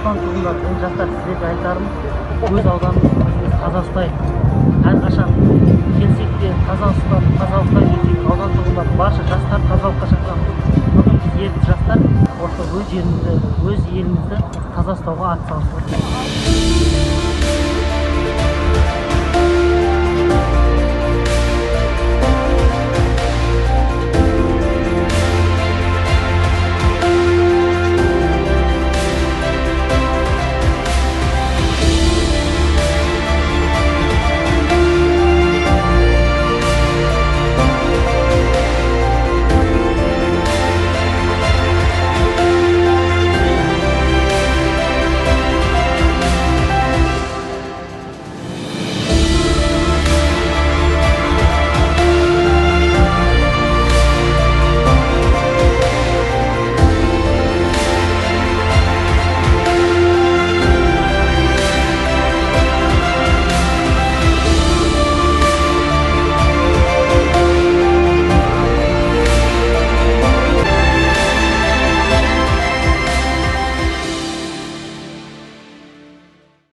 аудан тұрғындары, жастар, сіздерге айтарым, өз ауданымызды таза ұстайық. Әрқашан келсек те тазалыққа кетейік. Аудан тұрғындары барша жастар тазалыққа шақырамыз. Бүгін біз ерікті жастар осы өз елімізді таза ұстауға атсалысып отырмыз.